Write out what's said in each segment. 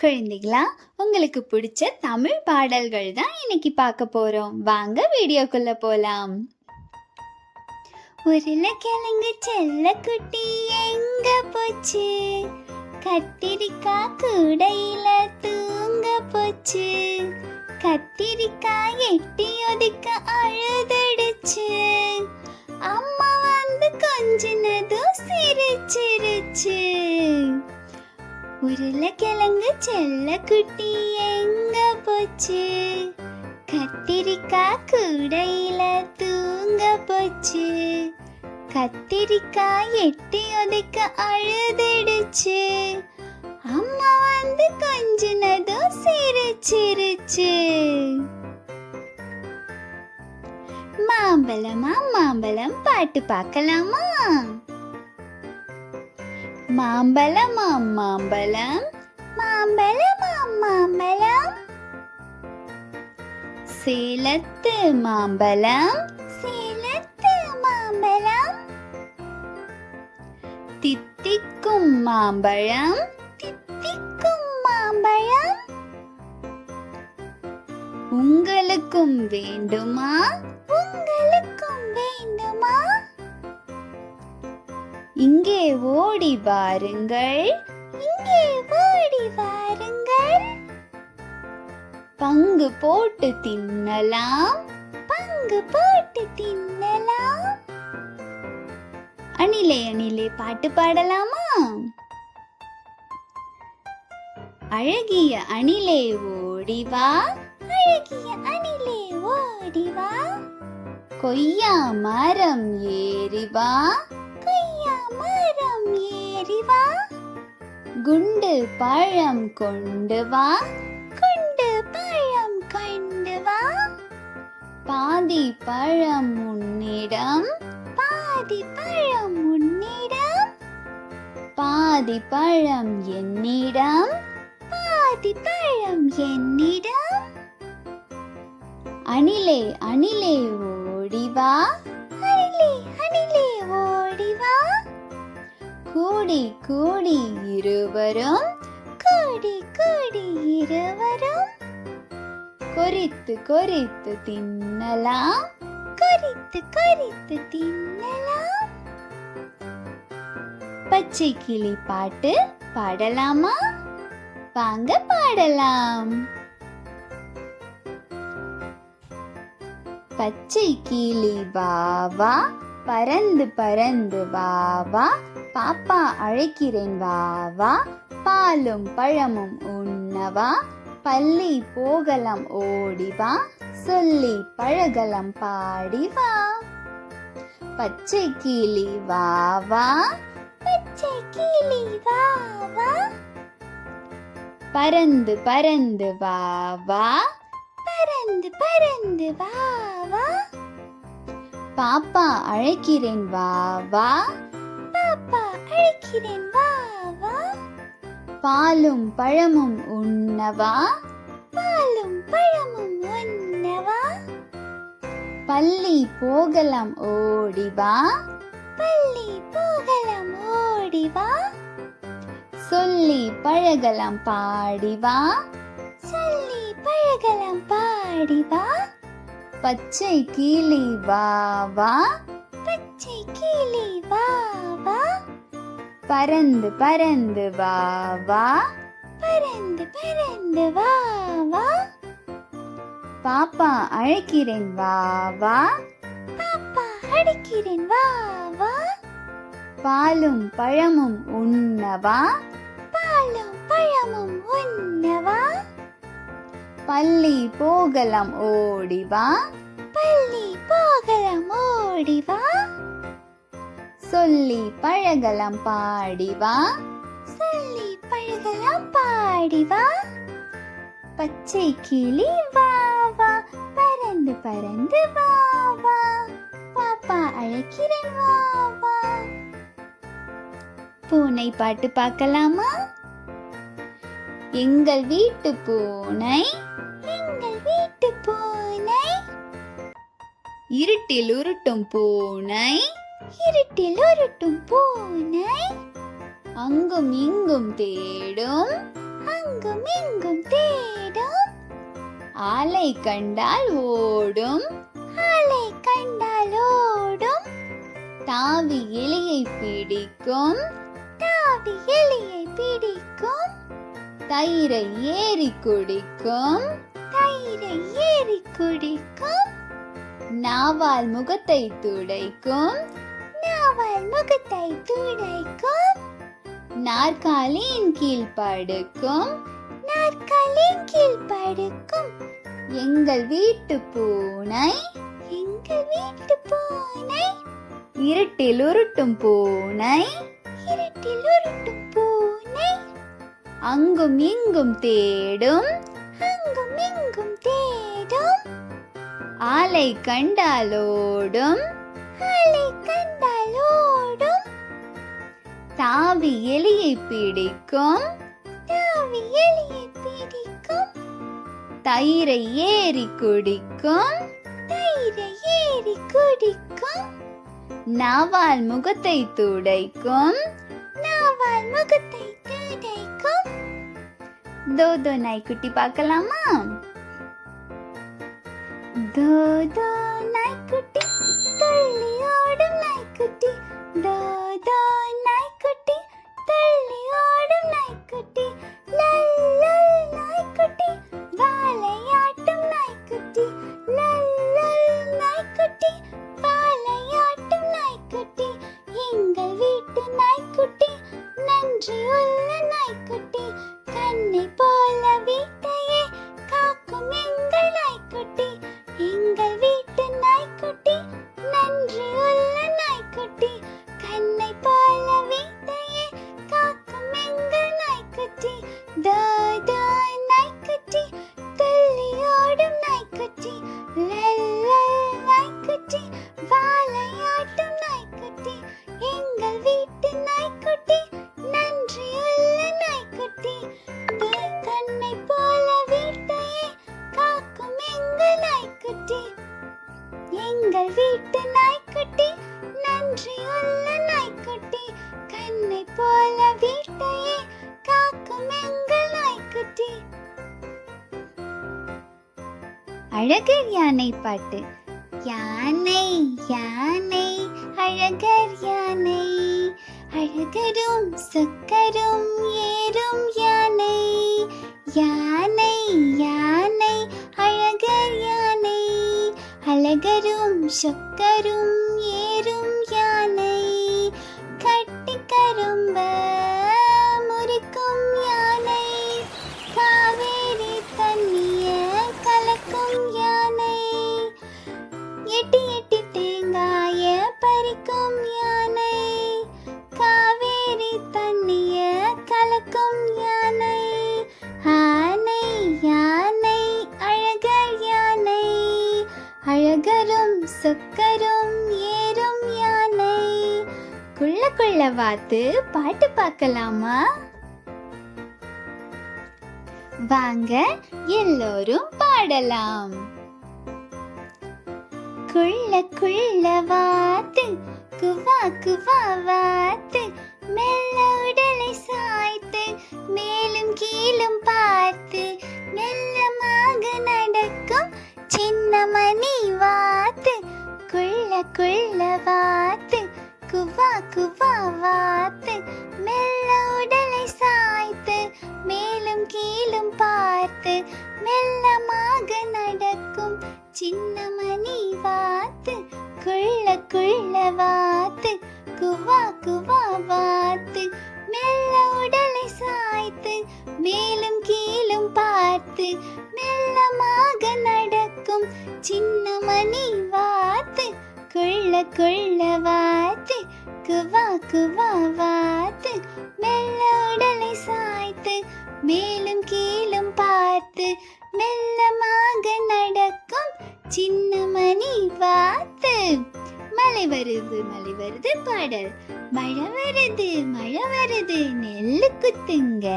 குழந்தைகளா, உங்களுக்கு பிடிச்ச தமிழ் பாடல்கள் தான் இன்னைக்கு பார்க்க போறோம். வாங்க வீடியோக்குள்ள போலாம். உருளைக்கிழங்கு செல்லக்குட்டி எங்க போச்சு? கத்திரிக்காய் கூடையில தூங்க போச்சு. கத்திரிக்காய் எட்டி ஒதுக்க அழுதுடுச்சு. அம்மா வந்து கொஞ்சினதும் சிரிச்சிருச்சு. உருளைக்கிழங்கு செல்லக்குட்டி எங்க போச்சு? கத்திரிக்காய் கூடையில தூங்க போச்சு. கத்திரிக்காய் எட்டி ஒதுக்க அழுதுடுச்சு. அம்மா வந்து கொஞ்சினதும் சிரிச்சிருச்சு. மாம்பழமா மாம்பழம் பாட்டு பார்க்கலாமா? மாம்பழமா மாம்பழம், மாம்பழமா மாம்பழம். சேலத்து மாம்பழம், சேலத்து மாம்பழம். தித்திக்கும் மாம்பழம், தித்திக்கும் மாம்பழம். உங்களுக்கும் வேண்டுமா? உங்களுக்கும் வேண்டுமா? இங்கே ஓடி வாருங்கள், இங்கே ஓடி வாருங்கள். பங்கு போட்டு தின்னலாம், பங்கு போட்டு தின்னலாம். அணிலே அணிலே பாட்டு பாடலாமா? அழகிய அணிலே ஓடி வா, அழகிய அணிலே ஓடி வா. கொய்யா மரம் ஏறி வா, கொய்யா மரம் ஏறி வா. குண்டு பழம் கொண்டு வா, குண்டு பழம் கொண்டு வா. பாதி பழம் உன்னிடம், பாதி பழம் உன்னிடம். பாதி பழம் என்னிடம், பாதி பழம் என்னிடம். அணிலே அணிலே ஓடி வா, அணிலே அணிலே ஓடி வா. கூடி கூடி இருவரும், கூடி கூடி இருவரும். கொறித்து கொறித்து தின்னலாம், கொறித்து கொறித்து தின்னலாம். பச்சை கிளி பாட்டு பாடலாமா? வாங்க பாடலாம். பச்சை கிளி வா வா, பறந்து பறந்து வா வா. பாப்பா அழைக்கிறேன் வா வா. பாலும் பழமும் உண்ணவா. பள்ளி போகலாம் ஓடி வா. சொல்லி பழகலாம் பாடி வா. பச்சை கிளி வா வா, பச்சை கிளி வா வா. பறந்து பறந்து வா வா, பறந்து பறந்து வா வா. பாப்பா அழைக்கிறேன் வா வா, பாப்பா அழைக்கிறேன் வா வா. பாலும் பழமும் உண்ணவா, பாலும் பழமும் உண்ணவா. பள்ளி போகலாம் ஓடி வா, பள்ளி போகலாம் ஓடி வா. சொல்லி பழகலாம் பாடி வா, சொல்லி பழகலாம் பாடி வா. பச்சை கிளி வா வா, பச்சை கிளி வா வா. பறந்து பறந்து வா வா, பறந்து பறந்து வா வா. பாப்பா அழைக்கிறேன் வா வா, பாப்பா அழைக்கிறேன் வா வா. பாலும் பழமும் உண்ணவா, பாலும் பழமும் உண்ணவா. பள்ளி போகலாம் ஓடி வா, பள்ளி போகலாம் ஓடி வா. சொல்லி பழகலாம் பாடி வா, சொல்லி பழகலாம் பாடி வா. பச்சை கிளி வா வா, பறந்து பறந்து வா வா. பாப்பா அழைக்கிறேன் வா வா. பூனை பாட்டு பார்க்கலாமா? எங்கள் வீட்டு பூனை, எங்கள் வீட்டு பூனை. இருட்டில் உருட்டும் பூனை, இருட்டில் உருட்டும் பூனை. அங்கும் இங்கும் தேடும், அங்கும் இங்கும் தேடும். ஆலை கண்டால் ஓடும். ஆலை கண்டால் ஓடும். தாவி எலியை பிடிக்கும். தாவி எலியை பிடிக்கும். தயிரை ஏறி குடிக்கும். தயிரை ஏறி குடிக்கும். நாவால் முகத்தை துடைக்கும். நாவால் முகத்தை துடைக்கும். நாற்காலியின் கீழ் படுக்கும். நாற்காலியின் கீழ் படுக்கும். எங்கள் வீட்டு பூனை. எங்கள் வீட்டு பூனை. இருட்டில் உருட்டும் பூனை. இருட்டில் உருட்டும் பூனை. அங்கும் இங்கும் தேடும். அங்கும் இங்கும் தேடும். ஆலை கண்டால் ஓடும். ஆலை கண்டால் ஓடும். தாவி எலியை பிடிக்கும். தாவி எலியை பிடிக்கும். தயிரை ஏறி குடிக்கும். தயிரை ஏறி குடிக்கும். நாவால் முகத்தை துடைக்கும். நாவால் முகத்தை துடைக்கும். தோதோ நாய்க்குட்டி பார்க்கலாமா? தோதோ நாய்க்குட்டி, துள்ளி ஓடும் நாய்க்குட்டி. தோதோ நாய்க்குட்டி, துள்ளி ஓடும் நாய்க்குட்டி. லல் லல் நாய்க்குட்டி, வாலையாட்டும் நாய்க்குட்டி. லல் லல் நாய்க்குட்டி, வாலையாட்டும் நாய்க்குட்டி. எங்கள் வீட்டு நாய்க்குட்டி, நன்றியுள்ள நாய்க்குட்டி. கண்ணை போல வீட்டையே காக்கும் எங்கள் நாய்க்குட்டி. எங்கள் வீட்டு நாய்க்குட்டி, நன்றியுள்ள நாய்க்குட்டி. கண்ணை போல வீட்டையே காக்கும் எங்கள் நாய்க்குட்டி. தோதோ நாய்க்குட்டி, துள்ளி ஓடும் நாய்க்குட்டி. லல் லல் நாய்க்குட்டி, வாலையாட்டும் நாய்க்குட்டி. எங்கள் வீட்டு நாய்க்குட்டி, நன்றியுள்ள நாய்க்குட்டி. கண்ணை போல வீட்டையே காக்கும் எங்கள் நாய்க்குட்டி. எங்கள் வீட்டு நாய்க்குட்டி, நன்றியுள்ள நாய்க்குட்டி. கண்ணை போல வீட்டையே காக்கும் எங்கள் நாய்க்குட்டி. அழகர் யானை பாட்டு. யானை யானை அழகர் யானை. அழகரும் சொக்கரும் ஏறும் யானை. யானை யானை அழகர் யானை. அழகரும் சொக்கரும் ஏறும் யானை. கட்டி கரும்ப முறிக்கும் யானை. காவேரி தண்ணிய கலக்கும் யானை. எட்டி எட்டி தேங்காய பறிக்கும் யானை. காவேரி தண்ணிய கலக்கும் யானை. ஆனை யானை அழகர் யானை. அழகரும் சொக்கரும் ஏறும் யானை. குள்ள குள்ள வாத்து பாட்டு பார்க்கலாமா? வாங்க எல்லோரும் பாடலாம். குள்ள குள்ள வாத்து குவா குவா வாத்து. மெல்ல உடலை சாய்த்து மேலும் கீழும் பார்த்து மெல்லமாக நடக்கும் சின்ன மணி வாத்து. குள்ள குள்ள வாத்து குவா குவா வாத்து. மெல்ல உடலை சாய்த்து மேலும் கீழும் பார்த்து மெல்லமாக நடக்கும் சின்ன மணி வாத்து. குள்ள குள்ள வாத்து குவா குவா வாத்து. மெல்ல உடலை சாய்த்து மேலும் கீழும் பார்த்து மெல்லமாக நடக்கும் சின்ன மணி வாத்து. குள்ள குள்ள வாத்து குவா குவா வாத்து. மெல்ல உடலை சாய்த்து மேலும் கீழும் பார்த்து மெல்லமாக நடக்கும் சின்ன மணி வாத்து. மழை வருது பாடல். மழை வருது நெல்லு குத்துங்க.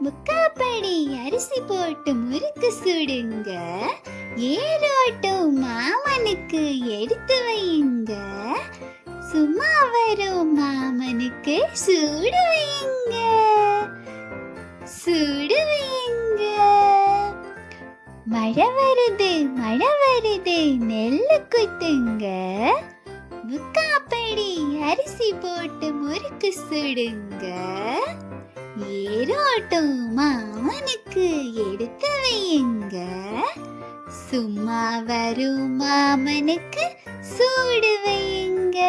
முக்காப்படி அரிசி போட்டு முறுக்கு சுடுங்க. ஏரோட்டும் மாமனுக்கு எடுத்து வையுங்க. சும்மா வரும் மாமனுக்கு சூடு வையுங்க. சூடு மழை வருது மழை வருது நெல்லு குத்துங்க, முக்காப்படி அரிசி போட்டு முறுக்கு சுடுங்க, ஏரோட்டும் மாமனுக்கு எடுத்து வையுங்க, சும்மா வரும் மாமனுக்கு சூடு வையுங்க.